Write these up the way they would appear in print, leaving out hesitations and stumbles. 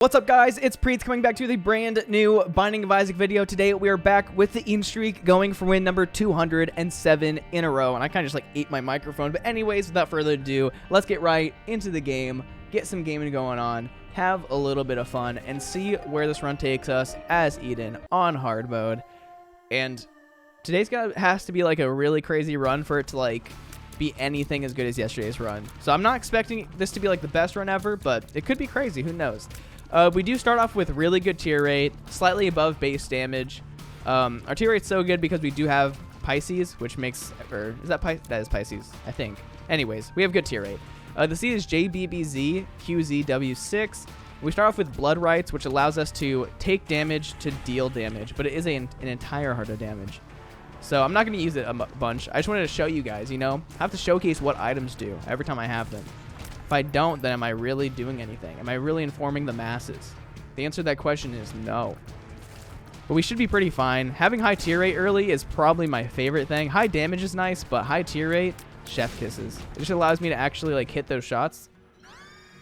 What's up, guys? It's Priets coming back to the brand new Binding of Isaac video. Today we are back with the in streak going for win number 207 in a row. And I kind of just ate my microphone. But anyways, without further ado, let's get right into the game, get some gaming going on, have a little bit of fun, and see where this run takes us as Eden on hard mode. And today's has to be like a really crazy run for it to be anything as good as yesterday's run. So I'm not expecting this to be like the best run ever, but it could be crazy. Who knows? We do start off with really good tier rate, slightly above base damage. Our tier rate's so good because we do have Pisces, which makes, or is that that is Pisces, I think. Anyways, we have good tier rate. The C is JBBZQZW6. We start off with Blood Rights, which allows us to take damage to deal damage, but it is an entire heart of damage. So I'm not going to use it a bunch. I just wanted to show you guys, you know, I have to showcase what items do every time I have them. If I don't, then am I really doing anything? Am I really informing the masses? The answer to that question is no. But we should be pretty fine. Having high tier rate early is probably my favorite thing. High damage is nice, but high tier rate, chef kisses. It just allows me to actually hit those shots.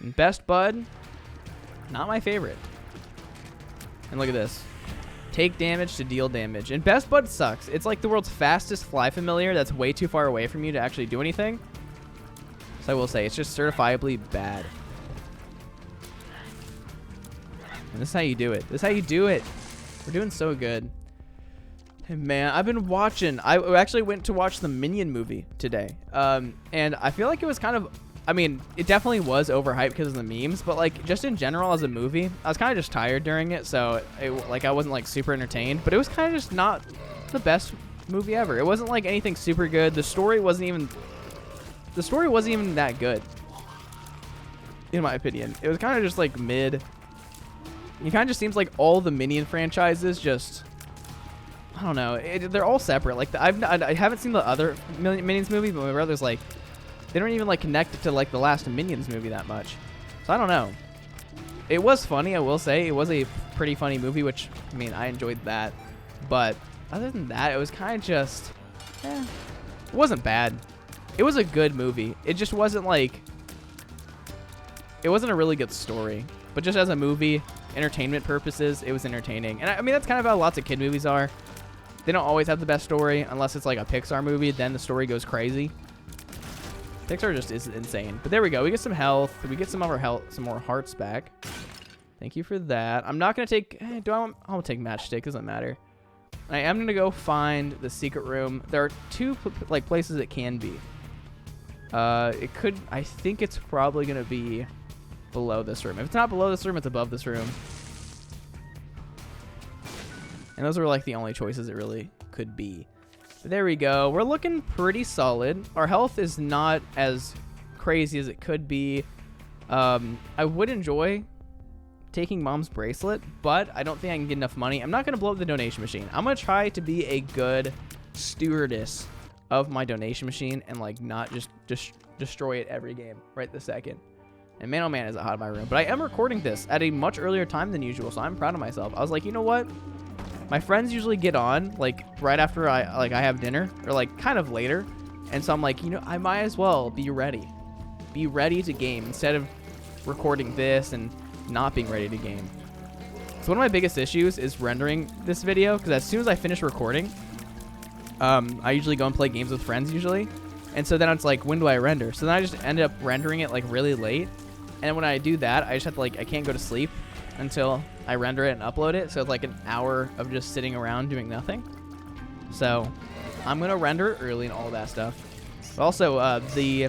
And Best Bud, not my favorite. And look at this. Take damage to deal damage. And Best Bud sucks. It's like the world's fastest fly familiar that's way too far away from you to actually do anything. I will say it's just certifiably bad. And this is how you do it. This is how you do it. We're doing so good. Hey, man, I've been watching. I actually went to watch the Minion movie today. And I feel like it was kind of, I mean, it definitely was overhyped because of the memes, but just in general as a movie, I was kind of just tired during it, so I wasn't super entertained, but it was kind of just not the best movie ever. It wasn't anything super good. The story wasn't even that good, in my opinion. It was kind of just mid. It kind of just seems like all the Minion franchises just, I don't know. They're all separate. I haven't seen the other Minions movie, but my brother's they don't even connect it to the last Minions movie that much. So I don't know. It was funny, I will say. It was a pretty funny movie, which, I mean, I enjoyed that. But other than that, it was kind of just, it wasn't bad. It was a good movie. It just wasn't it wasn't a really good story. But just as a movie, entertainment purposes, it was entertaining. And I mean, that's kind of how lots of kid movies are. They don't always have the best story unless it's a Pixar movie. Then the story goes crazy. Pixar just is insane. But there we go. We get some health. We get some more hearts back. Thank you for that. I'm not going to take, I'll take matchstick. Doesn't matter. I am going to go find the secret room. There are two places it can be. It could, I think it's probably going to be below this room. If it's not below this room, it's above this room. And those are the only choices it really could be. But there we go. We're looking pretty solid. Our health is not as crazy as it could be. I would enjoy taking Mom's bracelet, but I don't think I can get enough money. I'm not going to blow up the donation machine. I'm going to try to be a good stewardess of my donation machine and not just destroy it every game right this second. And man, oh man, is it hot in my room. But I am recording this at a much earlier time than usual, so I'm proud of myself. I was you know what? My friends usually get on right after I have dinner, or kind of later. And so I'm you know, I might as well be ready. Be ready to game instead of recording this and not being ready to game. So one of my biggest issues is rendering this video, because as soon as I finish recording, I usually go and play games with friends usually. And so then it's when do I render? So then I just end up rendering it really late. And when I do that, I just have to I can't go to sleep until I render it and upload it. So it's an hour of just sitting around doing nothing. So I'm going to render it early and all that stuff. But also, the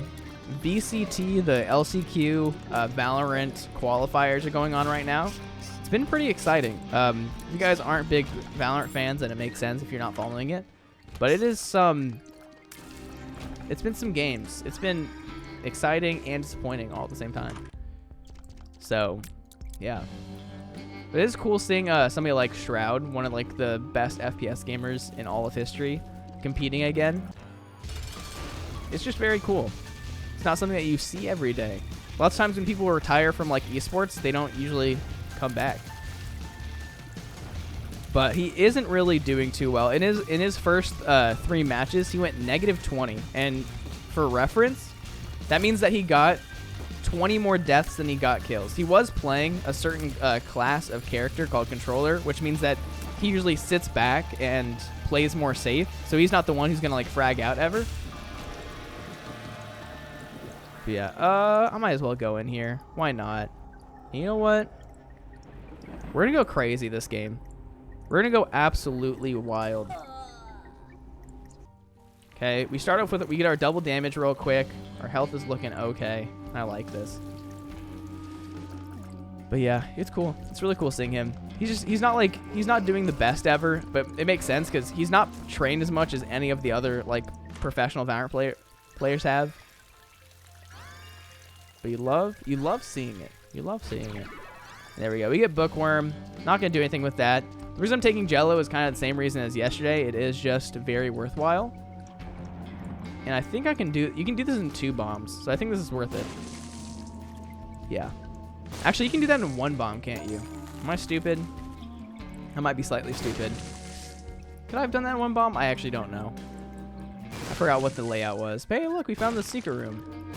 VCT, the LCQ, Valorant qualifiers are going on right now. It's been pretty exciting. If you guys aren't big Valorant fans, then it makes sense if you're not following it. But it is it's been some games. It's been exciting and disappointing all at the same time. So, yeah. But it is cool seeing somebody like Shroud, one of the best FPS gamers in all of history, competing again. It's just very cool. It's not something that you see every day. Lots of times when people retire from esports, they don't usually come back. But he isn't really doing too well. In his first 3 matches, he went -20. And for reference, that means that he got 20 more deaths than he got kills. He was playing a certain class of character called controller, which means that he usually sits back and plays more safe. So he's not the one who's going to like frag out ever. But yeah, I might as well go in here. Why not? You know what? We're going to go crazy this game. We're going to go absolutely wild. Okay, we start off with it. We get our double damage real quick. Our health is looking okay. I like this. But yeah, it's cool. It's really cool seeing him. He's not doing the best ever, but it makes sense because he's not trained as much as any of the other like professional Valorant players have. But you love seeing it. You love seeing it. There we go. We get Bookworm. Not going to do anything with that. The reason I'm taking Jello is kind of the same reason as yesterday. It is just very worthwhile. And I think you can do this in 2 bombs. So I think this is worth it. Yeah. Actually, you can do that in 1 bomb, can't you? Am I stupid? I might be slightly stupid. Could I have done that in 1 bomb? I actually don't know. I forgot what the layout was. But hey, look, we found the secret room.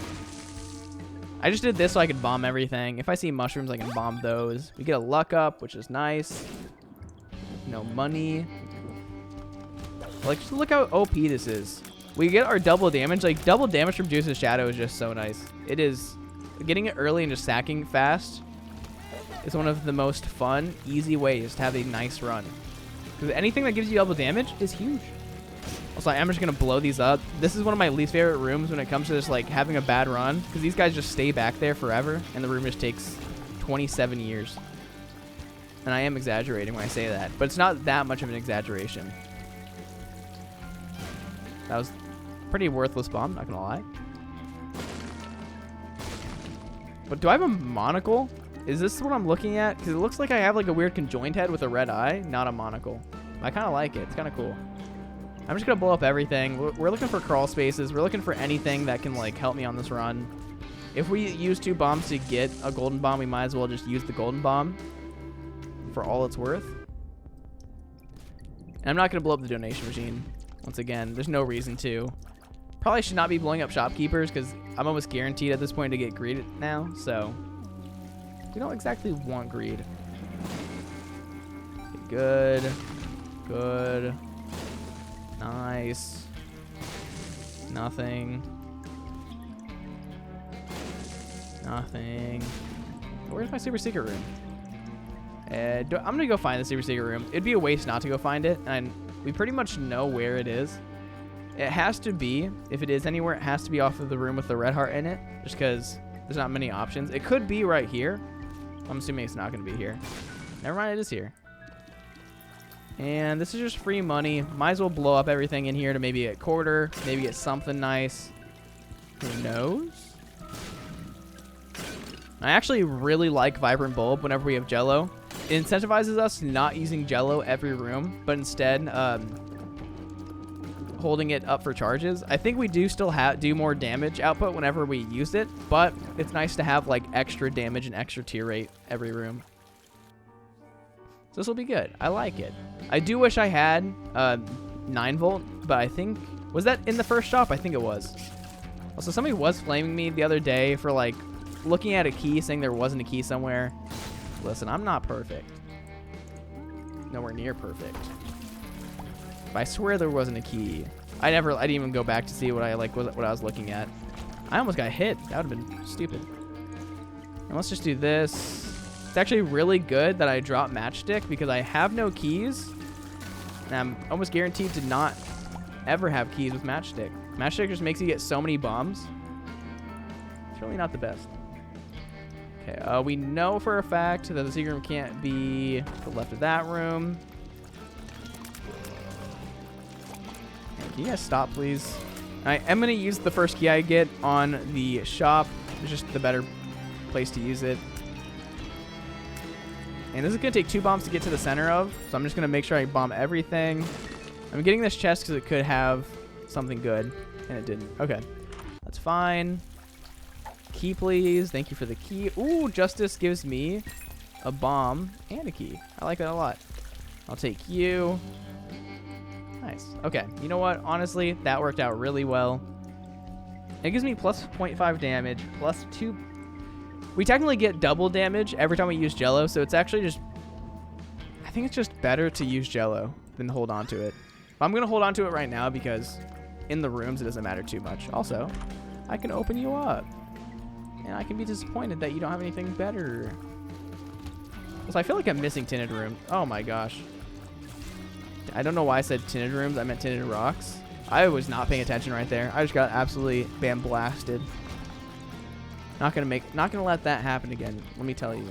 I just did this so I could bomb everything. If I see mushrooms, I can bomb those. We get a luck up, which is nice. No money. Like, just look how OP this is. We get our double damage. Like, double damage from Judas' Shadow is just so nice. It is... Getting it early and just sacking fast is one of the most fun, easy ways to have a nice run. Because anything that gives you double damage is huge. Also, I'm just going to blow these up. This is one of my least favorite rooms when it comes to just, like, having a bad run. Because these guys just stay back there forever, and the room just takes 27 years. And I am exaggerating when I say that. But it's not that much of an exaggeration. That was a pretty worthless bomb, not going to lie. But do I have a monocle? Is this what I'm looking at? Because it looks like I have like a weird conjoined head with a red eye, not a monocle. I kind of like it. It's kind of cool. I'm just going to blow up everything. We're looking for crawl spaces. We're looking for anything that can like help me on this run. If we use 2 bombs to get a golden bomb, we might as well just use the golden bomb for all it's worth. And I'm not going to blow up the donation machine. Once again, there's no reason to. Probably should not be blowing up shopkeepers because I'm almost guaranteed at this point to get greed now. So we don't exactly want greed. Okay, good. Good. Nice. Nothing. Nothing. Where's my super secret room? I'm going to go find the super secret room. It'd be a waste not to go find it. And we pretty much know where it is. It has to be, if it is anywhere, it has to be off of the room with the red heart in it. Just because there's not many options. It could be right here. I'm assuming it's not going to be here. Never mind, it is here. And this is just free money. Might as well blow up everything in here to maybe get quarter. Maybe get something nice. Who knows? I actually really like Vibrant Bulb whenever we have Jello. It incentivizes us not using Jello every room, but instead holding it up for charges. I think we do still do more damage output whenever we use it, but it's nice to have like extra damage and extra tier rate every room. So this will be good. I like it. I do wish I had 9 volt, but I think, was that in the first shop? I think it was. Also, somebody was flaming me the other day for like looking at a key saying there wasn't a key somewhere. Listen, I'm not perfect. Nowhere near perfect. But I swear there wasn't a key. I didn't even go back to see what I was looking at. I almost got hit. That would have been stupid. And let's just do this. It's actually really good that I dropped Matchstick because I have no keys. And I'm almost guaranteed to not ever have keys with Matchstick. Matchstick just makes you get so many bombs. It's really not the best. Okay, we know for a fact that the secret room can't be to the left of that room. Can you guys stop, please? I am going to use the first key I get on the shop. It's just the better place to use it. And this is going to take 2 bombs to get to the center of. So I'm just going to make sure I bomb everything. I'm getting this chest because it could have something good. And it didn't. Okay. That's fine. Key, please. Thank you for the key. Ooh, Justice gives me a bomb and a key. I like that a lot. I'll take you. Nice. Okay. You know what? Honestly, that worked out really well. It gives me plus 0.5 damage, plus 2 We technically get double damage every time we use Jello, so it's actually just... I think it's just better to use Jello than hold on to it. But I'm going to hold on to it right now because in the rooms it doesn't matter too much. Also, I can open you up. And I can be disappointed that you don't have anything better. So I feel like I'm missing tinted rooms. Oh my gosh. I don't know why I said tinted rooms. I meant tinted rocks. I was not paying attention right there. I just got absolutely blasted. Not gonna let that happen again. Let me tell you.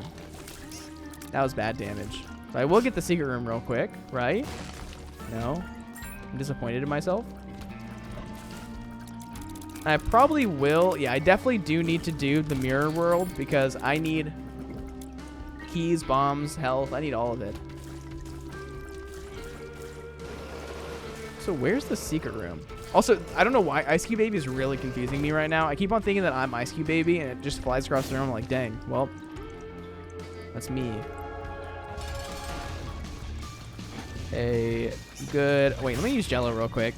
That was bad damage. But I will get the secret room real quick, right? No. I'm disappointed in myself. I probably will. Yeah, I definitely do need to do the mirror world because I need keys, bombs, health. I need all of it. So where's the secret room? Also, I don't know why Ice Cube Baby is really confusing me right now. I keep on thinking that I'm Ice Cube Baby, and it just flies across the room. I'm like, dang, well, that's me. Hey, good. Wait, let me use Jello real quick.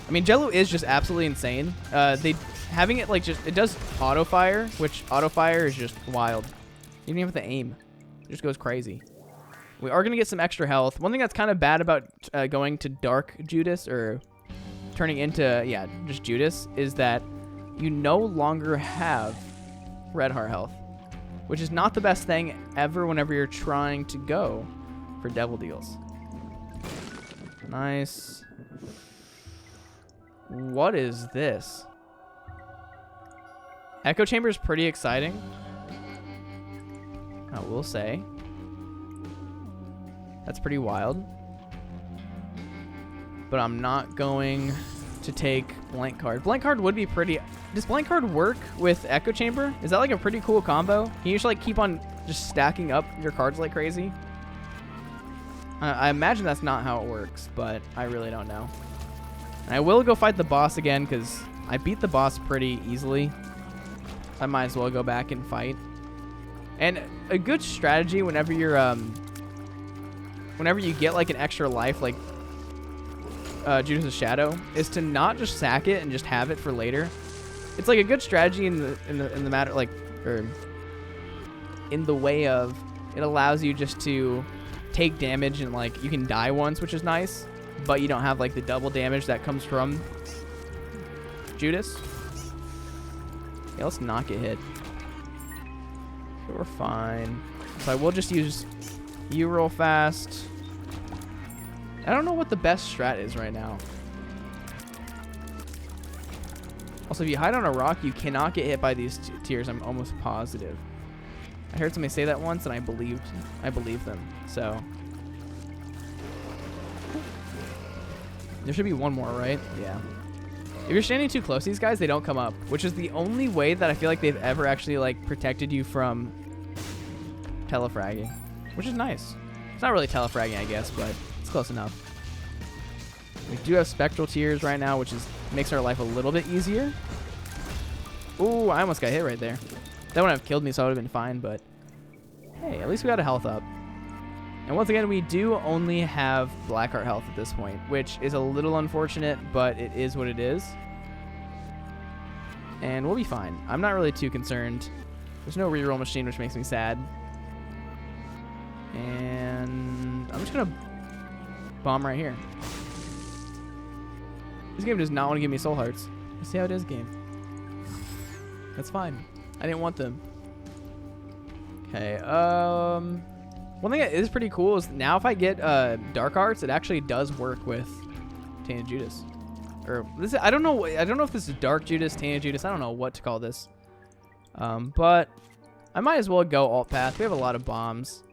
I mean, Jello is just absolutely insane. Having it like it does auto fire, which auto fire is just wild. Even with the aim, it just goes crazy. We are gonna get some extra health. One thing that's kind of bad about going to Dark Judas or turning into just Judas is that you no longer have red heart health, which is not the best thing ever whenever you're trying to go for devil deals. Nice. What is this? Echo Chamber is pretty exciting, I will say. That's pretty wild. But I'm not going to take Blank Card. Blank Card would be pretty... Does Blank Card work with Echo Chamber? Is that like a pretty cool combo? Can you just like keep on just stacking up your cards like crazy? I imagine that's not how it works, but I really don't know. And I will go fight the boss again because I beat the boss pretty easily. I might as well go back and fight. And a good strategy whenever you're whenever you get like an extra life, like Judas' Shadow, is to not just sack it and just have it for later. It's like a good strategy in the matter, like, or in the way of it allows you just to take damage and like you can die once, which is nice, but you don't have like the double damage that comes from Judas. Yeah, let's not get hit. So we're fine. So I will just use you real fast. I don't know what the best strat is right now. Also, if you hide on a rock, you cannot get hit by these tiers. I'm almost positive. I heard somebody say that once, and I believed them. So there should be one more, right? Yeah. If you're standing too close to these guys, they don't come up, which is the only way that I feel like they've ever actually like protected you from telefragging, which is nice. It's not really telefragging, I guess, but it's close enough. We do have spectral tiers right now, which makes our life a little bit easier. Ooh, I almost got hit right there. That wouldn't have killed me, so I would have been fine, but hey, at least we got a health up. And once again, we do only have Blackheart health at this point, which is a little unfortunate, but it is what it is. And we'll be fine. I'm not really too concerned. There's no reroll machine, which makes me sad. And I'm just going to bomb right here. This game does not want to give me soul hearts. Let's see how it is, game. That's fine. I didn't want them. Okay, one thing that is pretty cool is now if I get Dark Arts, it actually does work with Tainted Judas. Or this, I don't know if this is Dark Judas, Tainted Judas. I don't know what to call this. But I might as well go alt path. We have a lot of bombs.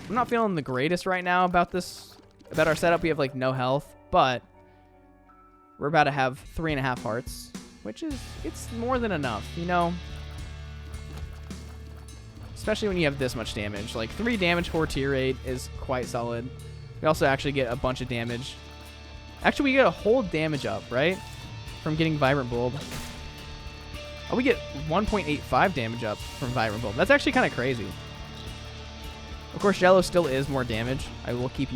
I'm not feeling the greatest right now about our setup. We have like no health, but we're about to have 3.5 hearts, which is, it's more than enough, you know? Especially when you have this much damage. Like 3 damage for tier 8 is quite solid. We also actually get a bunch of damage. Actually, we get a whole damage up, right? From getting Vibrant Bulb. Oh, we get 1.85 damage up from Vibrant Bulb. That's actually kind of crazy. Of course, Jello still is more damage. I will keep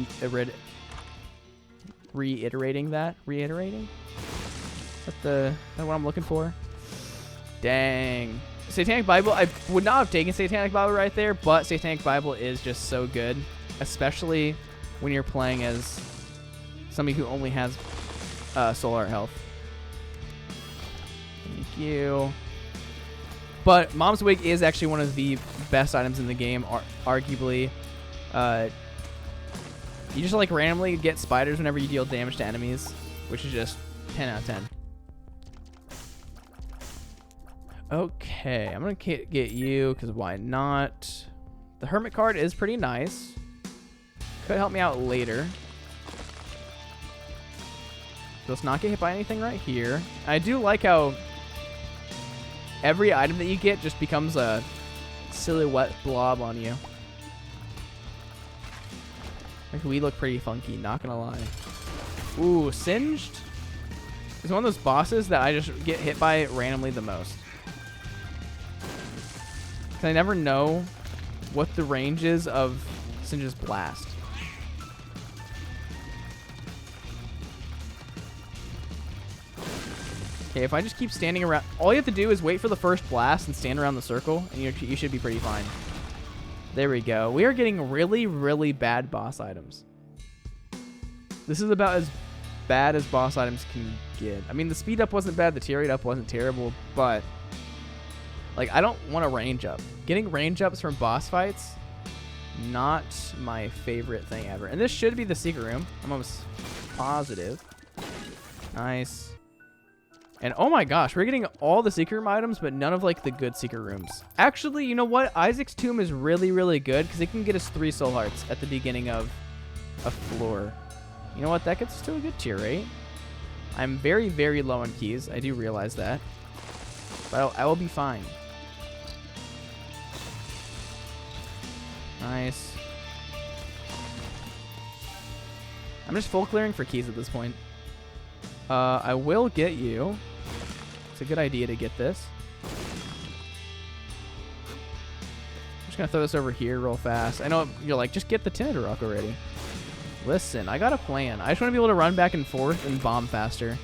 reiterating that. Reiterating? Is that what I'm looking for? Dang. Satanic Bible, I would not have taken Satanic Bible right there, but Satanic Bible is just so good, especially when you're playing as somebody who only has soul heart health. Thank you. But Mom's Wig is actually one of the best items in the game, arguably. You just like randomly get spiders whenever you deal damage to enemies, which is just 10 out of 10. Okay, I'm going to get you, because why not? The Hermit card is pretty nice. Could help me out later. Let's not get hit by anything right here. I do like how every item that you get just becomes a silhouette blob on you. Like, we look pretty funky, not going to lie. Ooh, Singed is one of those bosses that I just get hit by randomly the most. I never know what the range is of Singe's blast. Okay, if I just keep standing around, all you have to do is wait for the first blast and stand around the circle, and you should be pretty fine. There we go. We are getting really, really bad boss items. This is about as bad as boss items can get. I mean, the speed up wasn't bad, the tear rate up wasn't terrible, but like, I don't want a range up. Getting range ups from boss fights, not my favorite thing ever. And this should be the secret room. I'm almost positive. Nice. And oh my gosh, we're getting all the secret room items, but none of like the good secret rooms. Actually, you know what? Isaac's Tomb is really, really good because it can get us 3 soul hearts at the beginning of a floor. You know what? That gets us to a good tier rate. I'm very, very low on keys. I do realize that. But I will be fine. Nice. I'm just full clearing for keys at this point. I will get you. It's a good idea to get this. I'm just going to throw this over here real fast. I know you're like, just get the Tinted Rock already. Listen, I got a plan. I just want to be able to run back and forth and bomb faster.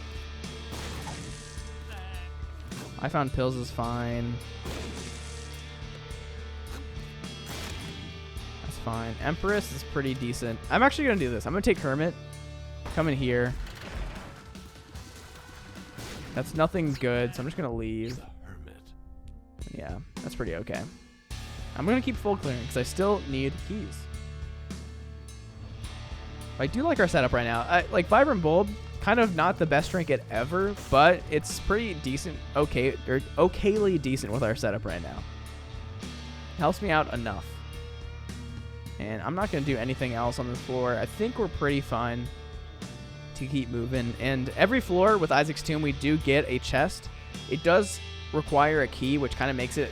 I found pills is fine. That's fine. Empress is pretty decent. I'm actually going to do this. I'm going to take Hermit. Come in here. That's nothing good, so I'm just going to leave. Yeah, that's pretty okay. I'm going to keep full clearing because I still need keys. I do like our setup right now. Like Vibrant Bulb, kind of not the best trinket ever, but it's pretty decent, okay, or okayly decent with our setup right now. It helps me out enough. And I'm not going to do anything else on this floor. I think we're pretty fine to keep moving. And every floor with Isaac's Tomb, we do get a chest. It does require a key, which kind of makes it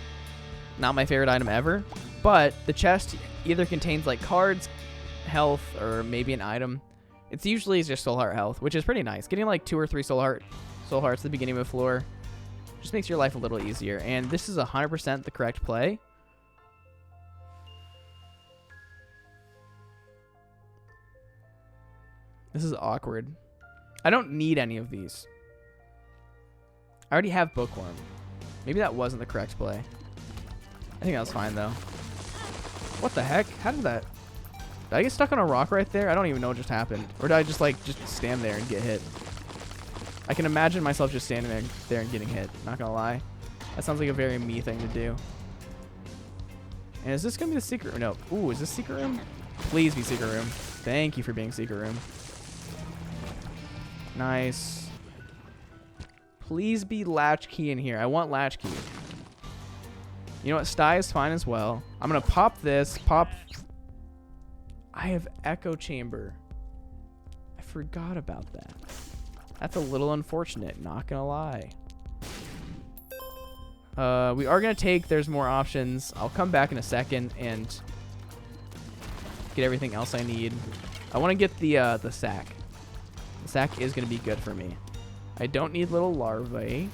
not my favorite item ever. But the chest either contains like cards, health, or maybe an item. It's usually just soul heart health, which is pretty nice. Getting like 2 or 3 soul hearts at the beginning of a floor just makes your life a little easier. And this is 100% the correct play. This is awkward. I don't need any of these. I already have Bookworm. Maybe that wasn't the correct play. I think that was fine, though. What the heck? How did that... Did I get stuck on a rock right there? I don't even know what just happened. Or did I just, like, just stand there and get hit? I can imagine myself just standing there and getting hit. Not gonna lie. That sounds like a very me thing to do. And is this gonna be the secret room? No. Ooh, is this secret room? Please be secret room. Thank you for being secret room. Nice. Please be latchkey in here. I want latchkey. You know what? Sty is fine as well. I'm going to pop this. Pop. I have Echo Chamber. I forgot about that. That's a little unfortunate. Not going to lie. We are going to take... There's more options. I'll come back in a second and get everything else I need. I want to get the sack. The sack is going to be good for me. I don't need little larvae.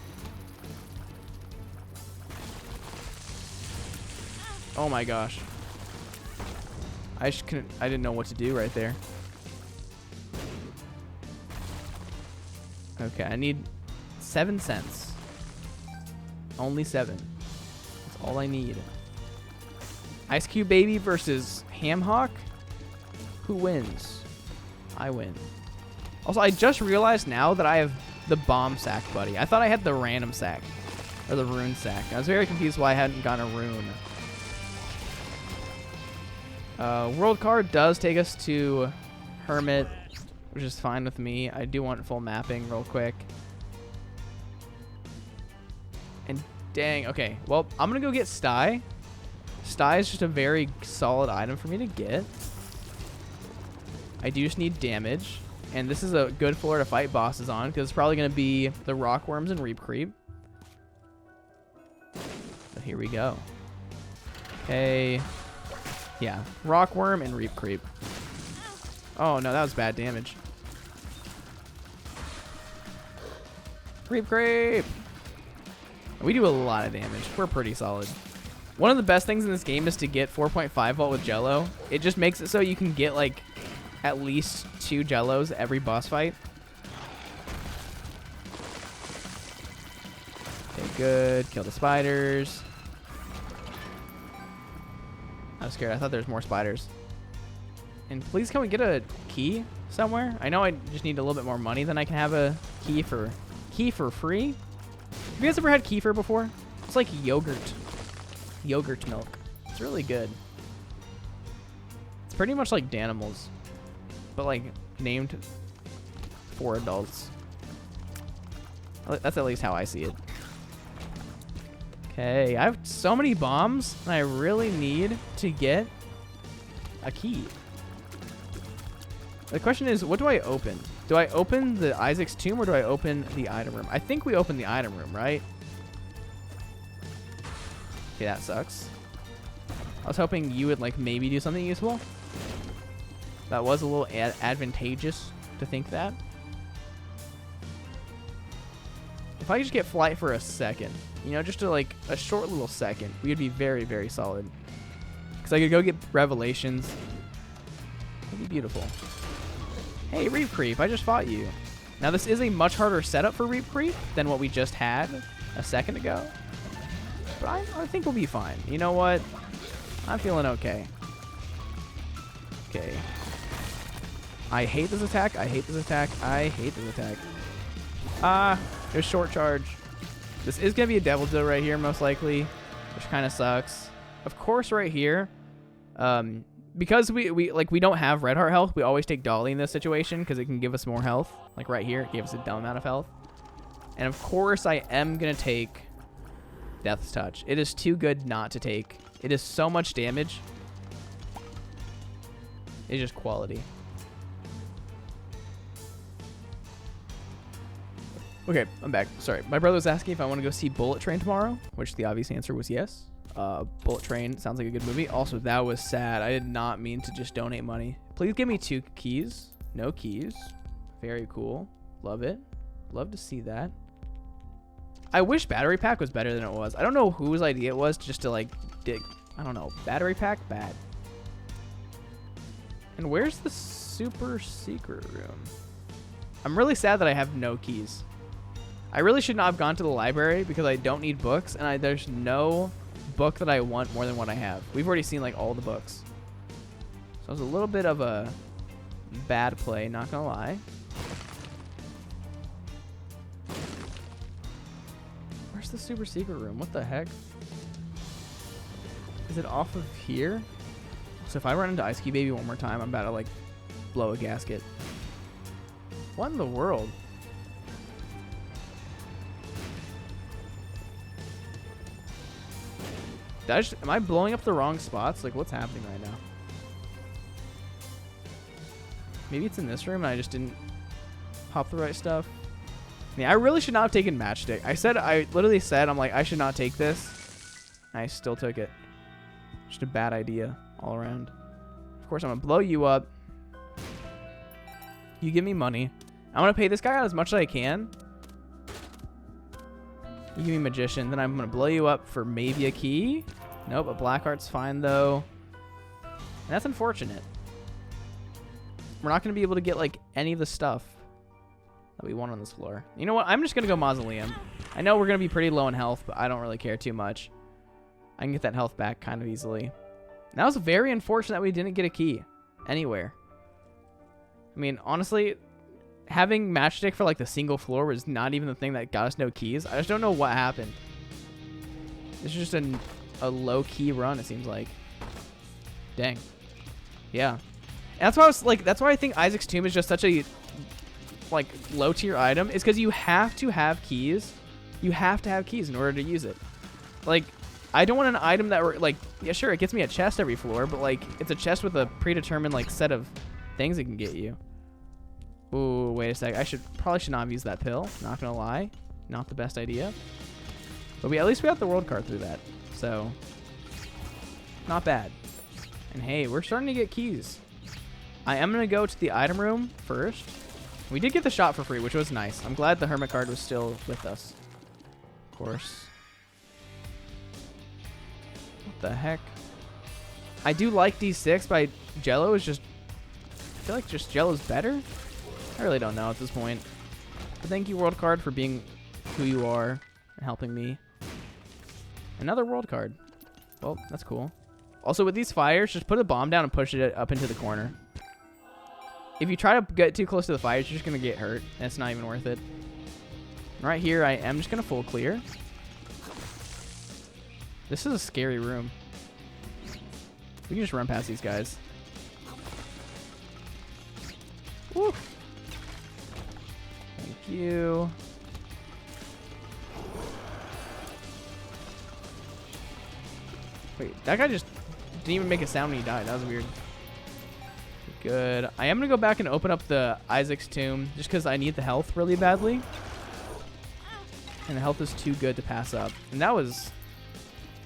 Oh my gosh. I didn't know what to do right there. Okay, I need 7 cents. Only 7. That's all I need. Ice Cube Baby versus Hamhawk. Who wins? I win. Also, I just realized now that I have the bomb sack, buddy. I thought I had the random sack. Or the rune sack. I was very confused why I hadn't gotten a rune. World card does take us to Hermit, which is fine with me. I do want full mapping real quick. And dang, okay. Well, I'm going to go get Sty. Sty is just a very solid item for me to get. I do just need damage. And this is a good floor to fight bosses on, because it's probably going to be the Rockworms and Reap Creep. So here we go. Okay. Yeah, Rockworm and Reap Creep. Oh no, that was bad damage. Reap Creep! We do a lot of damage. We're pretty solid. One of the best things in this game is to get 4.5 volt with Jello. It just makes it so you can get like at least 2 Jellos every boss fight. Okay, good. Kill the spiders. I was scared. I thought there was more spiders. And please, can we get a key somewhere? I know I just need a little bit more money than I can have a key for free. Have you guys ever had kefir before? It's like yogurt milk. It's really good. It's pretty much like Danimals, but like named for adults. That's at least how I see it. Okay, I have so many bombs, and I really need to get a key. The question is, what do I open? Do I open the Isaac's tomb, or do I open the item room? I think we open the item room, right? Okay, that sucks. I was hoping you would like maybe do something useful. That was a little advantageous to think that. If I could just get flight for a second, you know, just to like a short little second, we would be very, very solid. Because I could go get revelations. That'd be beautiful. Hey, Reap Creep, I just fought you. Now, this is a much harder setup for Reap Creep than what we just had a second ago. But I think we'll be fine. You know what? I'm feeling okay. Okay. I hate this attack. I hate this attack. I hate this attack. There's short charge. This is going to be a Devil Deal right here, most likely, which kind of sucks. Of course, right here, because we don't have Red Heart health, we always take Dolly in this situation because it can give us more health. Like right here, it gives us a dumb amount of health. And of course, I am going to take Death's Touch. It is too good not to take. It is so much damage. It's just quality. Okay, I'm back. Sorry. My brother was asking if I want to go see Bullet Train tomorrow, which the obvious answer was yes. Bullet Train sounds like a good movie. Also, that was sad. I did not mean to just donate money. Please give me 2 keys. No keys. Very cool. Love it. Love to see that. I wish Battery Pack was better than it was. I don't know whose idea it was just to like dig. I don't know. Battery Pack, bad. And where's the super secret room? I'm really sad that I have no keys. I really should not have gone to the library because I don't need books, and there's no book that I want more than what I have. We've already seen like all the books. So it was a little bit of a bad play, not gonna lie. Where's the super secret room? What the heck? Is it off of here? So if I run into Ice Cube Baby one more time, I'm about to like blow a gasket. What in the world? Am I blowing up the wrong spots? Like, what's happening right now? Maybe it's in this room and I just didn't pop the right stuff. Yeah, I really should not have taken Matchstick. I literally said, I'm like, I should not take this. And I still took it. Just a bad idea all around. Of course, I'm going to blow you up. You give me money. I'm going to pay this guy out as much as I can. You give me Magician. Then I'm going to blow you up for maybe a key. Nope, a Blackheart's fine, though. And that's unfortunate. We're not going to be able to get, like, any of the stuff that we want on this floor. You know what? I'm just going to go Mausoleum. I know we're going to be pretty low in health, but I don't really care too much. I can get that health back kind of easily. And that was very unfortunate that we didn't get a key anywhere. I mean, honestly, having matchstick for like the single floor was not even the thing that got us no keys. I just don't know what happened. It's just a low-key run, it seems like. Dang. Yeah. And that's why I was like, that's why I think Isaac's Tomb is just such a like low-tier item, is because you have to have keys. You have to have keys in order to use it. Like, I don't want an item that like, yeah, sure, it gets me a chest every floor, but like, it's a chest with a predetermined like set of things it can get you. Ooh, wait a sec. Probably should not have used that pill. Not gonna lie, not the best idea. But at least we got the world card through that, so not bad. And hey, we're starting to get keys. I am gonna go to the item room first. We did get the shot for free, which was nice. I'm glad the hermit card was still with us. Of course. What the heck? I do like D6, but Jello is just... I feel like just Jello's better? I really don't know at this point. But thank you, world card, for being who you are and helping me. Another world card. Well, that's cool. Also, with these fires, just put a bomb down and push it up into the corner. If you try to get too close to the fires, you're just going to get hurt, and it's not even worth it. Right here, I am just going to full clear. This is a scary room. We can just run past these guys. Woo. Thank you. Wait, that guy just didn't even make a sound when he died. That was weird. Good. I am going to go back and open up the Isaac's Tomb just because I need the health really badly. And the health is too good to pass up. And that was...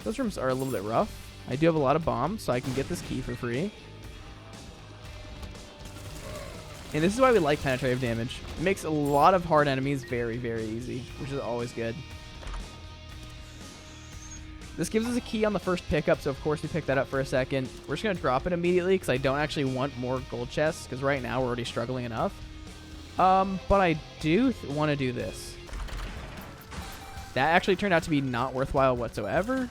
Those rooms are a little bit rough. I do have a lot of bombs, so I can get this key for free. And this is why we like penetrative damage. It makes a lot of hard enemies very, very easy, which is always good. This gives us a key on the first pickup, so of course we pick that up for a second. We're just going to drop it immediately because I don't actually want more gold chests because right now we're already struggling enough. But I do want to do this. That actually turned out to be not worthwhile whatsoever.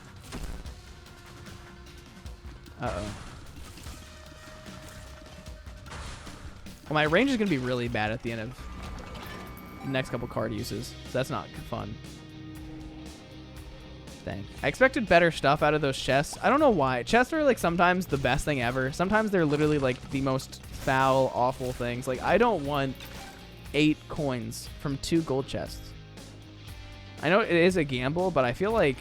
Uh-oh. Well, my range is going to be really bad at the end of the next couple card uses, so that's not fun. Dang. I expected better stuff out of those chests. I don't know why. Chests are like sometimes the best thing ever. Sometimes they're literally like the most foul, awful things. Like, I don't want 8 coins from 2 gold chests. I know it is a gamble, but I feel like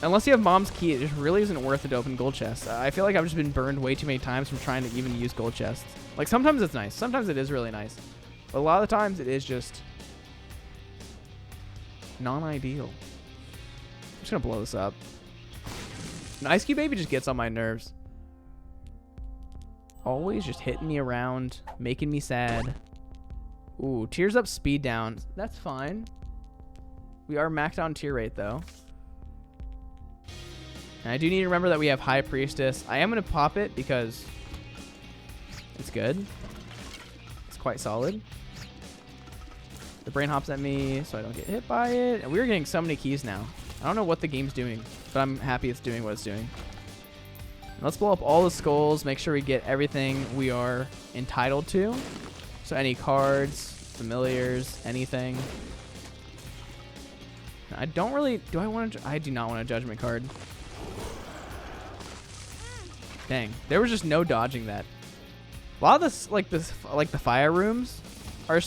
unless you have Mom's Key, it just really isn't worth it to open gold chests. I feel like I've just been burned way too many times from trying to even use gold chests. Like, sometimes it's nice. Sometimes it is really nice. But a lot of the times it is just non-ideal. I'm just going to blow this up. An Ice Cube Baby just gets on my nerves. Always just hitting me around, making me sad. Ooh, tears up, speed down. That's fine. We are maxed on tier rate, though. And I do need to remember that we have High Priestess. I am going to pop it because it's good. It's quite solid. The brain hops at me so I don't get hit by it. And we're getting so many keys now. I don't know what the game's doing, but I'm happy it's doing what it's doing. And let's blow up all the skulls. Make sure we get everything we are entitled to. So any cards, familiars, anything. I don't really... Do I want to... I do not want a judgment card. Dang. There was just no dodging that. A lot of this, like the fire rooms are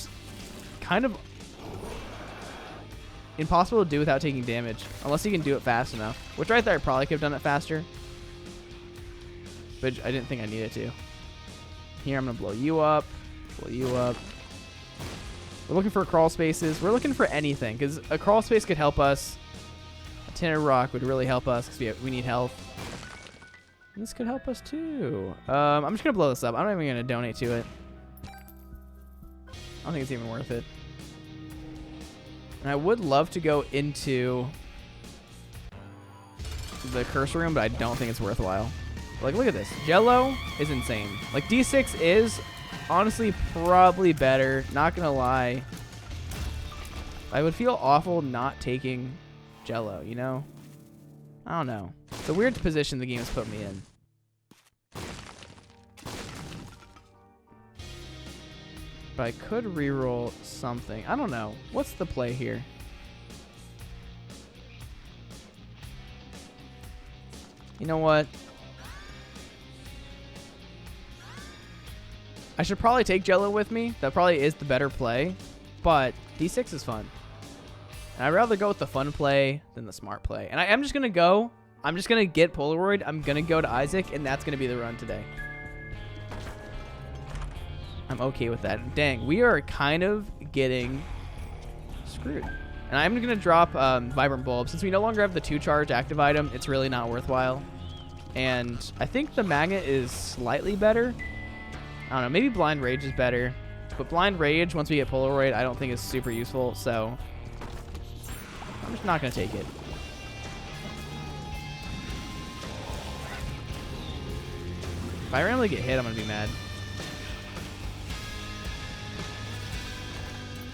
kind of impossible to do without taking damage. Unless you can do it fast enough. Which right there, I probably could have done it faster. But I didn't think I needed to. Here, I'm going to blow you up. Blow you up. We're looking for crawl spaces. We're looking for anything, because a crawl space could help us. A tin of rock would really help us, because we need health. And this could help us, too. I'm just going to blow this up. I'm not even going to donate to it. I don't think it's even worth it. And I would love to go into the curse room, but I don't think it's worthwhile. Like, look at this. Jello is insane. Like, D6 is honestly probably better. Not gonna lie. I would feel awful not taking Jello, you know? I don't know. It's a weird position the game has put me in. But I could reroll something. I don't know. What's the play here? You know what? I should probably take Jello with me. That probably is the better play. But D6 is fun. And I'd rather go with the fun play than the smart play. And I am just going to go. I'm just going to get Polaroid. I'm going to go to Isaac. And that's going to be the run today. I'm okay with that. Dang, we are kind of getting screwed. And I'm going to drop Vibrant Bulb. Since we no longer have the 2-charge active item, it's really not worthwhile. And I think the magnet is slightly better. I don't know. Maybe Blind Rage is better. But Blind Rage, once we get Polaroid, I don't think is super useful. So I'm just not going to take it. If I randomly get hit, I'm going to be mad.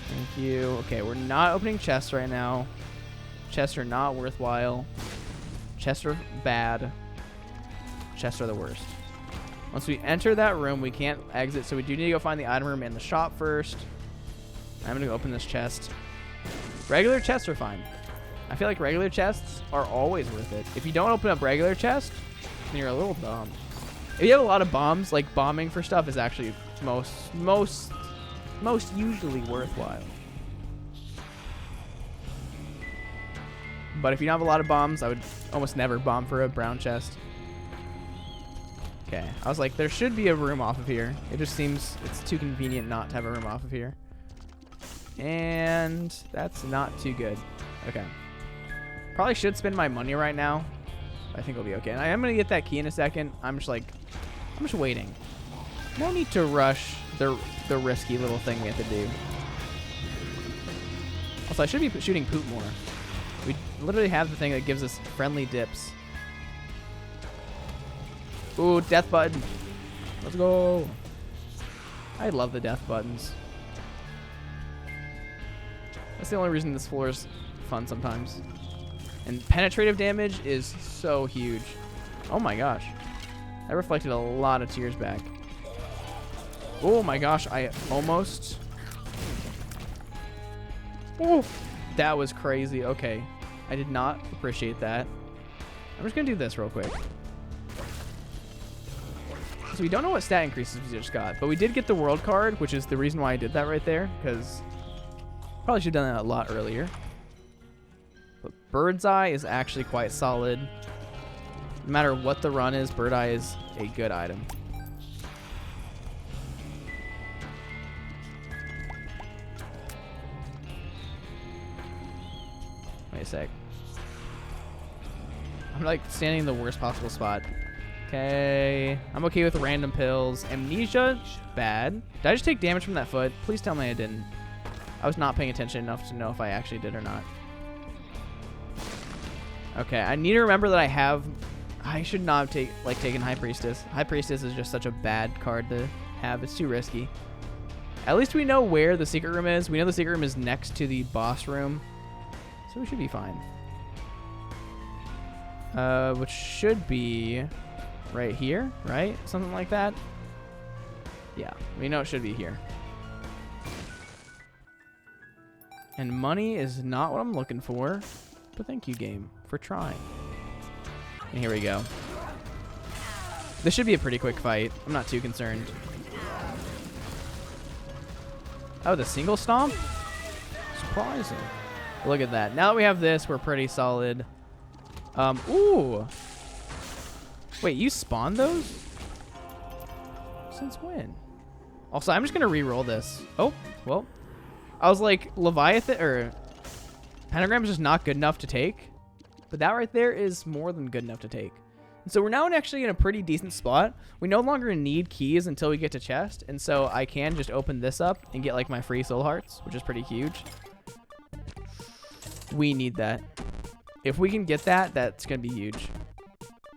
Thank you. Okay, we're not opening chests right now. Chests are not worthwhile. Chests are bad. Chests are the worst. Once we enter that room, we can't exit, so we do need to go find the item room and the shop first. I'm going to go open this chest. Regular chests are fine. I feel like regular chests are always worth it. If you don't open up regular chests, then you're a little dumb. If you have a lot of bombs, like bombing for stuff is actually most usually worthwhile. But if you don't have a lot of bombs, I would almost never bomb for a brown chest. Okay, I was like, there should be a room off of here. It just seems it's too convenient not to have a room off of here. And that's not too good. Okay. Probably should spend my money right now. I think it'll be okay. And I am going to get that key in a second. I'm just waiting. No need to rush the risky little thing we have to do. Also, I should be shooting poop more. We literally have the thing that gives us friendly dips. Ooh, death button. Let's go. I love the death buttons. That's the only reason this floor is fun sometimes. And penetrative damage is so huge. Oh my gosh. That reflected a lot of tears back. Oh my gosh, I almost... Oh, that was crazy. Okay. I did not appreciate that. I'm just going to do this real quick. So we don't know what stat increases we just got, but we did get the world card, which is the reason why I did that right there, because probably should have done that a lot earlier. But Bird's Eye is actually quite solid. No matter what the run is, Bird Eye is a good item. Wait a sec. I'm like standing in the worst possible spot. Okay. I'm okay with random pills. Amnesia, bad. Did I just take damage from that foot? Please tell me I didn't. I was not paying attention enough to know if I actually did or not. Okay, I need to remember that I should not have taken High Priestess. High Priestess is just such a bad card to have. It's too risky. At least we know where the secret room is. We know the secret room is next to the boss room. So we should be fine. Which should be right here, right? Something like that. Yeah, we know it should be here. And money is not what I'm looking for. But thank you, game, for trying. And here we go. This should be a pretty quick fight. I'm not too concerned. Oh, the single stomp? Surprising. Look at that. Now that we have this, we're pretty solid. Ooh. Wait, you spawned those? Since when? Also, I'm just going to re-roll this. Oh, well. I was like, Leviathan, or Pentagram is just not good enough to take. But that right there is more than good enough to take. And so we're now actually in a pretty decent spot. We no longer need keys until we get to chest. And so I can just open this up and get like my free soul hearts, which is pretty huge. We need that. If we can get that, that's going to be huge.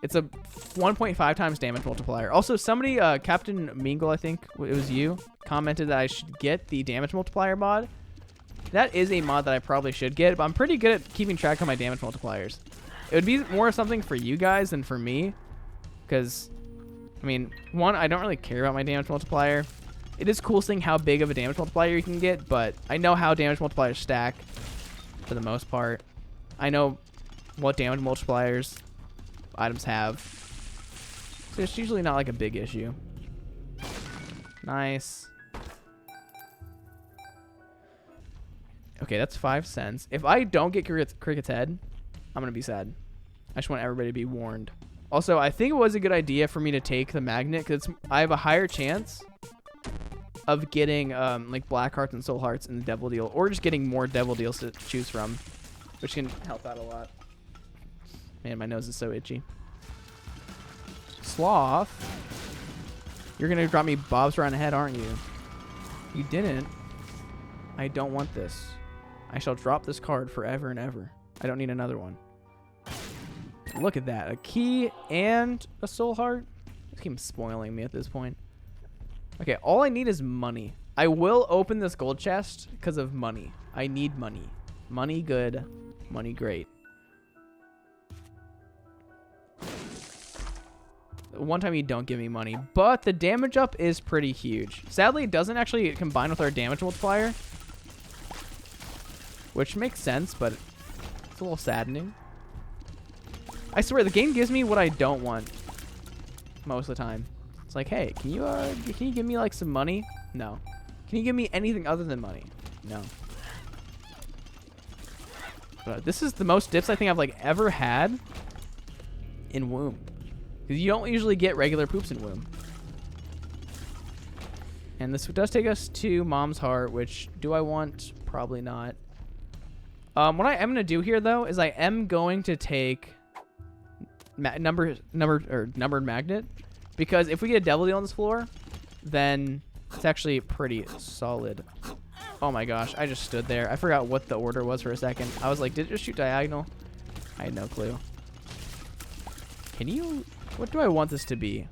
It's a 1.5 times damage multiplier. Also, somebody, Captain Mingle, I think it was you, commented that I should get the damage multiplier mod. That is a mod that I probably should get, but I'm pretty good at keeping track of my damage multipliers. It would be more something for you guys than for me. Because, I mean, one, I don't really care about my damage multiplier. It is cool seeing how big of a damage multiplier you can get, but I know how damage multipliers stack for the most part. I know what damage multipliers items have. So it's usually not like a big issue. Nice. Okay, that's 5 cents. If I don't get Cricket's head, I'm going to be sad. I just want everybody to be warned. Also, I think it was a good idea for me to take the magnet because I have a higher chance of getting like black hearts and soul hearts in the devil deal, or just getting more devil deals to choose from, which can help out a lot. Man, my nose is so itchy. Sloth, you're gonna drop me bobs around the head, aren't you? You didn't. I don't want this. I shall drop this card forever and ever. I don't need another one. Look at that, a key and a soul heart. This game's spoiling me at this point. Okay, all I need is money. I will open this gold chest because of money. I need money. Money good, money great. One time you don't give me money, but the damage up is pretty huge. Sadly, it doesn't actually combine with our damage multiplier, which makes sense, but it's a little saddening. I swear, the game gives me what I don't want most of the time. It's like, hey, can you give me like some money? No. Can you give me anything other than money? No. But this is the most dips I think I've like ever had in womb. Because you don't usually get regular poops in womb. And this does take us to Mom's Heart, which do I want? Probably not. What I am going to do here, though, is I am going to take numbered magnet. Because if we get a devil deal on this floor, then it's actually pretty solid. Oh my gosh, I just stood there. I forgot what the order was for a second. I was like, did it just shoot diagonal? I had no clue. Can you... What do I want this to be?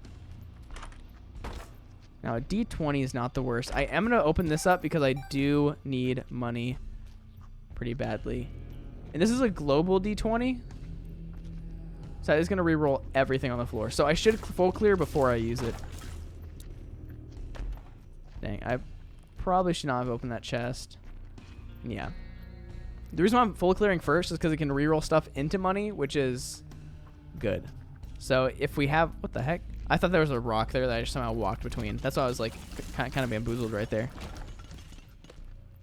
Now, a D20 is not the worst. I am going to open this up because I do need money pretty badly. And this is a global D20. So it's going to reroll everything on the floor. So I should full clear before I use it. Dang, I probably should not have opened that chest. Yeah. The reason why I'm full clearing first is because it can reroll stuff into money, which is good. So if we have... What the heck? I thought there was a rock there that I just somehow walked between. That's why I was like kind of bamboozled right there.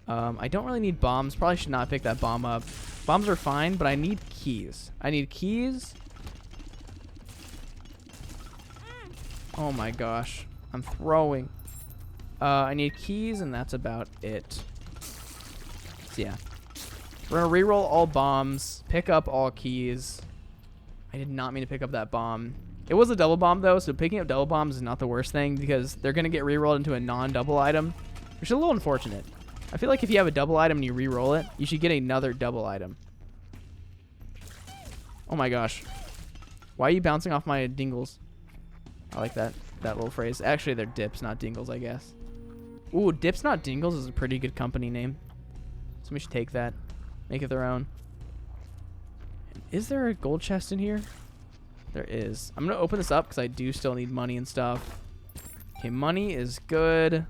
I don't really need bombs. Probably should not pick that bomb up. Bombs are fine, but I need keys. I need keys. Oh my gosh. I'm throwing. I need keys, and that's about it. So yeah. We're going to reroll all bombs, pick up all keys. I did not mean to pick up that bomb. It was a double bomb, though, so picking up double bombs is not the worst thing because they're going to get rerolled into a non-double item, which is a little unfortunate. I feel like if you have a double item and you reroll it, you should get another double item. Oh my gosh. Why are you bouncing off my dingles? I like that little phrase. Actually, they're dips, not dingles, I guess. Ooh, dips, not dingles is a pretty good company name. Somebody should take that. Make it their own. Is there a gold chest in here? There is. I'm going to open this up because I do still need money and stuff. Okay, money is good.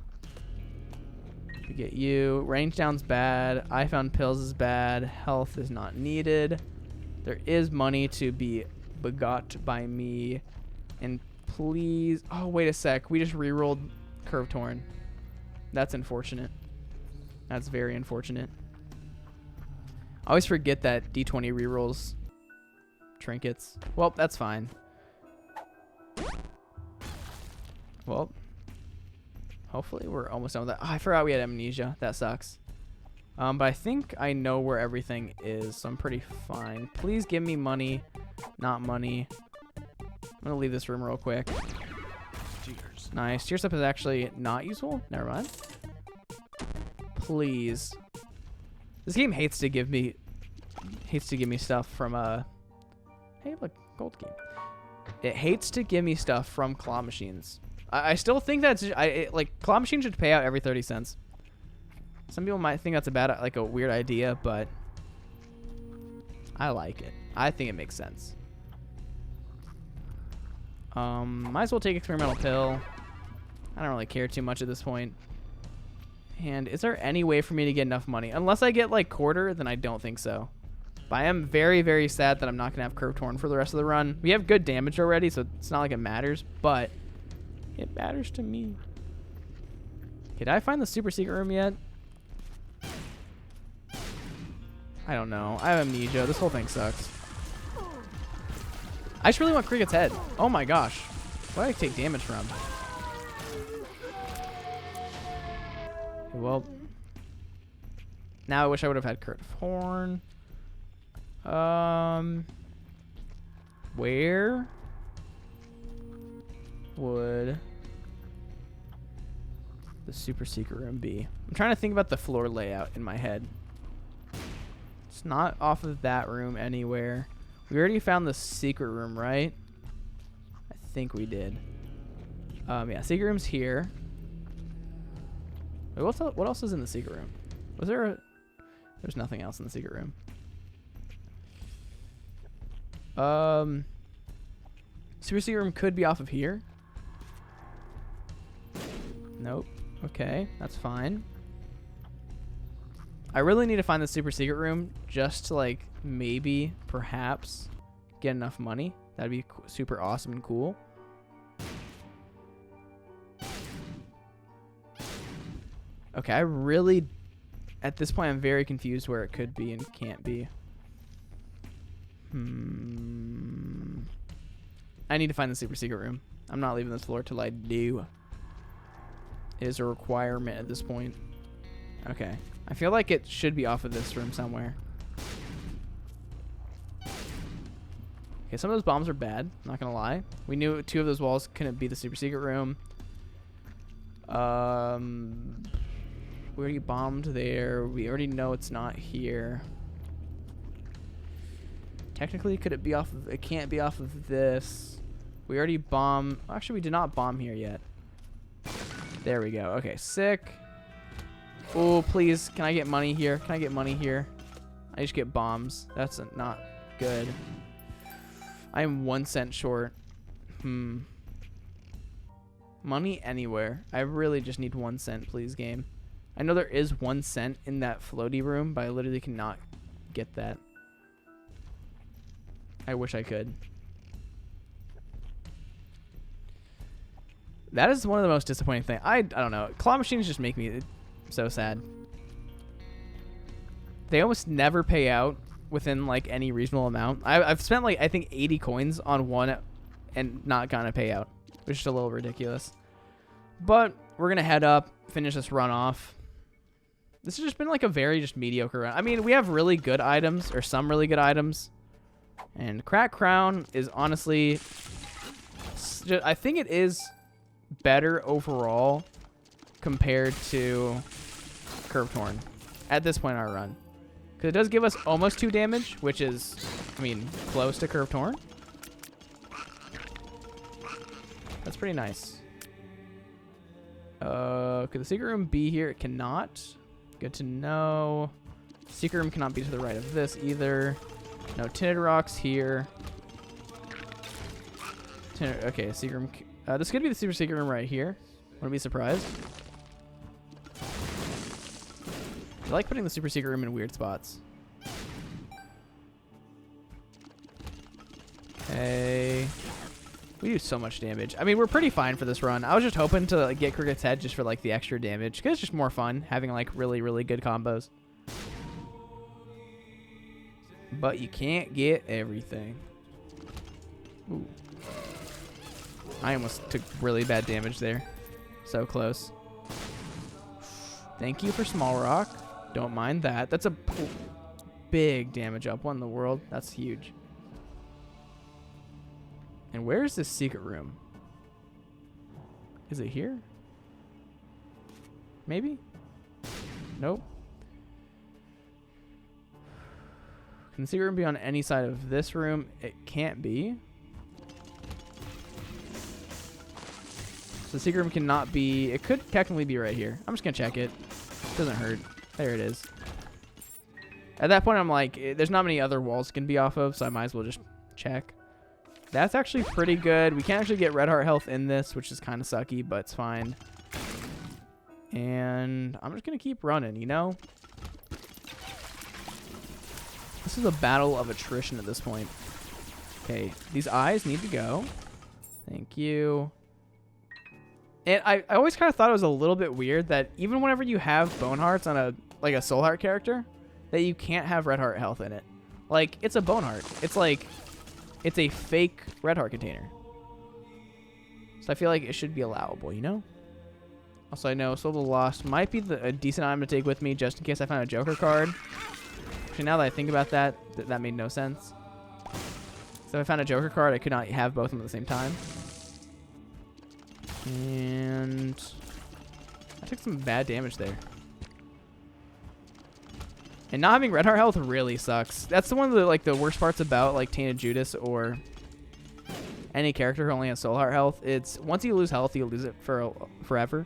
We get you. Range down's bad. I found pills is bad. Health is not needed. There is money to be begot by me. And please... Oh, wait a sec. We just rerolled Curve Torn. That's unfortunate. That's very unfortunate. I always forget that D20 rerolls trinkets. Well, that's fine. Well, hopefully we're almost done with that. Oh, I forgot we had amnesia. That sucks. But I think I know where everything is, so I'm pretty fine. Please give me money, not money. I'm going to leave this room real quick. Cheers. Nice. Tears up is actually not useful. Never mind. Please. This game hates to give me stuff from hey, look, gold key. It hates to give me stuff from claw machines. I still think that's like claw machines should pay out every 30 cents. Some people might think that's a weird idea, but I like it. I think it makes sense. Might as well take experimental pill. I don't really care too much at this point. And is there any way for me to get enough money? Unless I get like quarter, then I don't think so. But I am very, very sad that I'm not going to have Curved Horn for the rest of the run. We have good damage already, so it's not like it matters, but it matters to me. Okay, did I find the super secret room yet? I don't know. I have amnesia. This whole thing sucks. I just really want Cricket's head. Oh my gosh. What do I take damage from? Well, now I wish I would have had Curved Horn. Where would the super secret room be? I'm trying to think about the floor layout in my head. It's not off of that room anywhere. We already found the secret room, right? I think we did. Yeah, secret room's here. Wait, what else is in the secret room? Was there a... There's nothing else in the secret room. Super secret room could be off of here. Nope. Okay, that's fine. I really need to find the super secret room just to like maybe, perhaps, get enough money. That'd be super awesome and cool. Okay, I really, at this point, I'm very confused where it could be and can't be. I need to find the super secret room. I'm not leaving this floor till I do. It is a requirement at this point. Okay. I feel like it should be off of this room somewhere. Okay, some of those bombs are bad. Not gonna lie. We knew 2 of those walls couldn't be the super secret room. We already bombed there. We already know it's not here. Technically, could it be off of... It can't be off of this. We already bombed... Actually, we did not bomb here yet. There we go. Okay, sick. Oh, please. Can I get money here? Can I get money here? I just get bombs. That's not good. I am 1 cent short. Money anywhere. I really just need 1 cent, please, game. I know there is 1 cent in that floaty room, but I literally cannot get that. I wish I could. That is one of the most disappointing things. I don't know. Claw machines just make me so sad. They almost never pay out within like any reasonable amount. I've spent like I think 80 coins on one and not gotten a payout, which is a little ridiculous. But we're gonna head up, finish this run off. This has just been like a very just mediocre run. I mean, we have really good items, or some really good items. And Crack Crown is honestly, I think it is better overall compared to Curved Horn at this point in our run. Because it does give us almost 2 damage, which is, I mean, close to Curved Horn. That's pretty nice. Could the secret room be here? It cannot. Good to know. Secret room cannot be to the right of this either. No tinted rocks here. Okay, secret room. This could be the super secret room right here. Wouldn't be surprised. I like putting the super secret room in weird spots. Okay. We do so much damage. I mean, we're pretty fine for this run. I was just hoping to like, get Cricket's head just for like the extra damage. Because it's just more fun having like really, really good combos. But you can't get everything. Ooh. I almost took really bad damage there. So close. Thank you for small rock. Don't mind that. That's a big damage up. What in the world? That's huge. And where is this secret room? Is it here? Maybe? Nope. Can the secret room be on any side of this room? It can't be. So the secret room cannot be... It could technically be right here. I'm just going to check it. Doesn't hurt. There it is. At that point, I'm like, there's not many other walls it can be off of, so I might as well just check. That's actually pretty good. We can't actually get red heart health in this, which is kind of sucky, but it's fine. And I'm just going to keep running, you know? This is a battle of attrition at this point. Okay, these eyes need to go. Thank you. And I always kind of thought it was a little bit weird that even whenever you have bone hearts on a soul heart character, that you can't have red heart health in it. Like, it's a bone heart. It's like, it's a fake red heart container. So I feel like it should be allowable, you know? Also, I know Soul of the Lost might be a decent item to take with me just in case I find a Joker card. Actually, now that I think about that, that made no sense. So if I found a Joker card, I could not have both of them at the same time. And I took some bad damage there. And not having red heart health really sucks. That's one of the worst parts about like Tainted Judas or any character who only has soul heart health. It's once you lose health, you lose it for forever.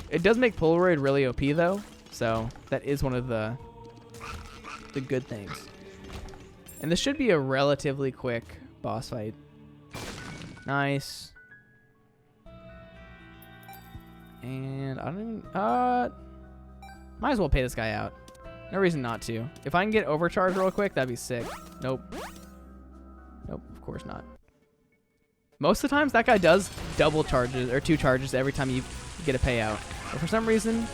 It does make Polaroid really OP though, so that is one of the good things. And this should be a relatively quick boss fight. Nice. And I don't even might as well pay this guy out. No reason not to. If I can get overcharged real quick, that'd be sick. Nope. Nope, of course not. Most of the times, that guy does double charges, or 2 charges every time you get a payout. But for some reason,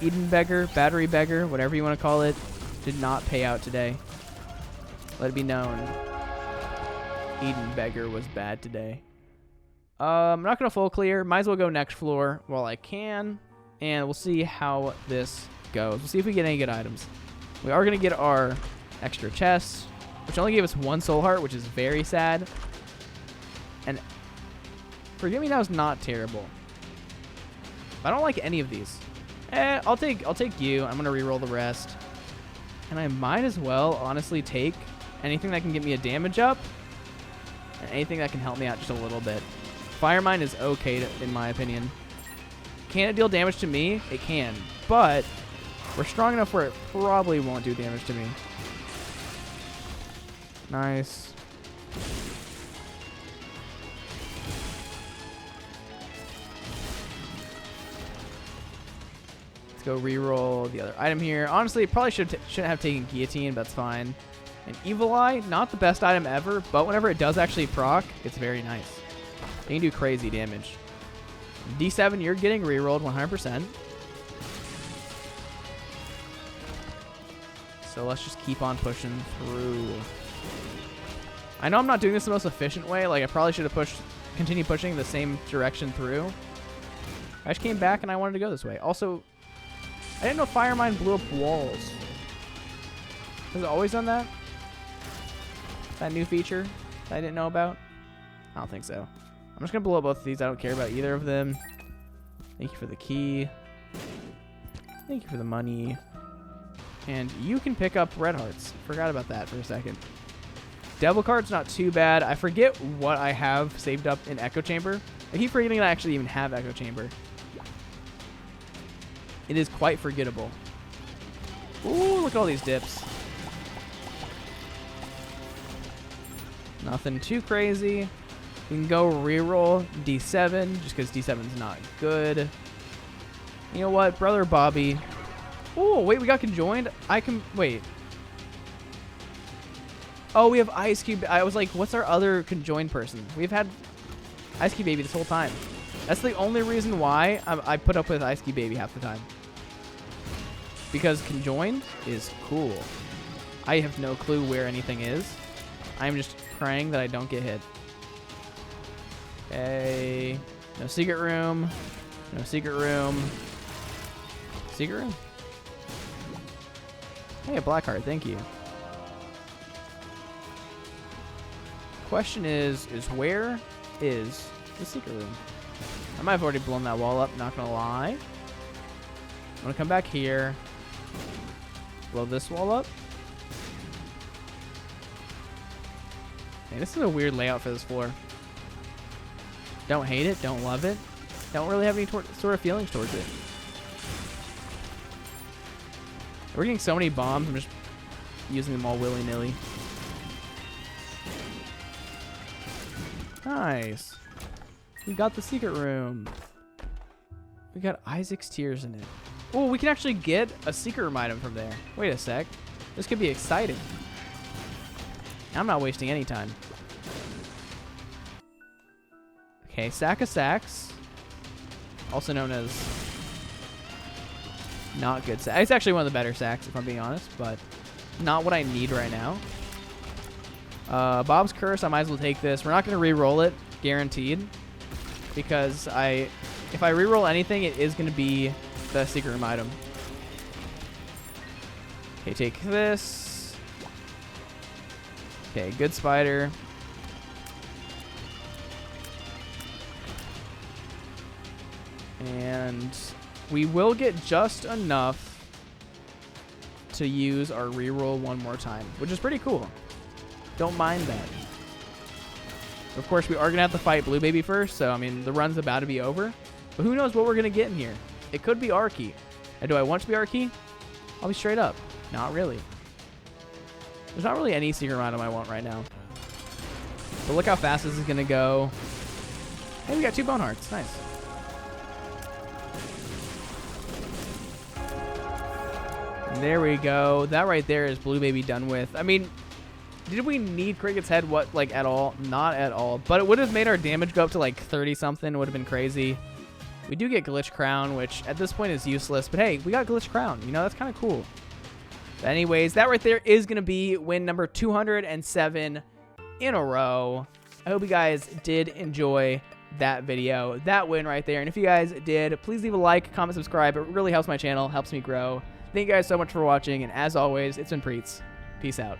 Eden Beggar, Battery Beggar, whatever you want to call it, did not pay out today. Let it be known. Eden Beggar was bad today. I'm not going to full clear. Might as well go next floor while I can. And we'll see how this goes. We'll see if we get any good items. We are going to get our extra chest, which only gave us 1 soul heart, which is very sad. And Forgive Me Now is not terrible. I don't like any of these. I'll take you. I'm going to reroll the rest. And I might as well, honestly, take anything that can get me a damage up. And anything that can help me out just a little bit. Fire Mine is okay, in my opinion. Can it deal damage to me? It can. But we're strong enough where it probably won't do damage to me. Nice. Let's go reroll the other item here. Honestly, probably shouldn't have taken Guillotine, but that's fine. And Evil Eye, not the best item ever, but whenever it does actually proc, it's very nice. You can do crazy damage. D7, you're getting rerolled 100%. So let's just keep on pushing through. I know I'm not doing this the most efficient way. Like, I probably should have continued pushing the same direction through. I just came back and I wanted to go this way. Also, I didn't know Fire Mine blew up walls. Has it always done that? That new feature that I didn't know about? I don't think so. I'm just going to blow up both of these. I don't care about either of them. Thank you for the key. Thank you for the money. And you can pick up red hearts. Forgot about that for a second. Devil card's not too bad. I forget what I have saved up in Echo Chamber. I keep forgetting that I actually even have Echo Chamber. It is quite forgettable. Ooh, look at all these dips. Nothing too crazy. We can go reroll D7 just because D7 is not good. You know what, Brother Bobby. Oh, wait, we got conjoined? Wait. Oh, we have Ice Cube. I was like, what's our other conjoined person? We've had Ice Cube Baby this whole time. That's the only reason why I put up with Ice Cube Baby half the time. Because conjoined is cool. I have no clue where anything is. I'm just praying that I don't get hit. Okay. No secret room. No secret room. Secret room? Hey, a black heart. Thank you. Question is where is the secret room? I might have already blown that wall up, not gonna lie. I'm gonna come back here. Blow this wall up. Hey, this is a weird layout for this floor. Don't hate it, don't love it. Don't really have any sort of feelings towards it. We're getting so many bombs. I'm just using them all willy-nilly. Nice. We got the secret room. We got Isaac's tears in it. Oh, we can actually get a secret room item from there. Wait a sec. This could be exciting. I'm not wasting any time. Okay, sack of sacks. Also known as not good sack. It's actually one of the better sacks, if I'm being honest, but not what I need right now. Bob's Curse, I might as well take this. We're not going to re-roll it, guaranteed, because if I re-roll anything, it is going to be the secret room item. Okay, take this. Okay, good spider. And we will get just enough to use our reroll one more time, which is pretty cool. Don't mind that. Of course, we are going to have to fight Blue Baby first, so, I mean, the run's about to be over. But who knows what we're going to get in here. It could be Arky. And do I want to be Arky? I'll be straight up. Not really. There's not really any secret item I want right now. But look how fast this is going to go. Hey, we got 2 bone hearts. Nice. And there we go. That right there is Blue Baby done with. I mean, did we need Cricket's Head at all? Not at all. But it would have made our damage go up to like 30 something. It would have been crazy. We do get Glitch Crown, which at this point is useless. But hey, we got Glitch Crown. You know, that's kind of cool. But anyways, that right there is going to be win number 207 in a row. I hope you guys did enjoy that video, that win right there. And if you guys did, please leave a like, comment, subscribe. It really helps my channel, helps me grow. Thank you guys so much for watching. And as always, it's been Priets. Peace out.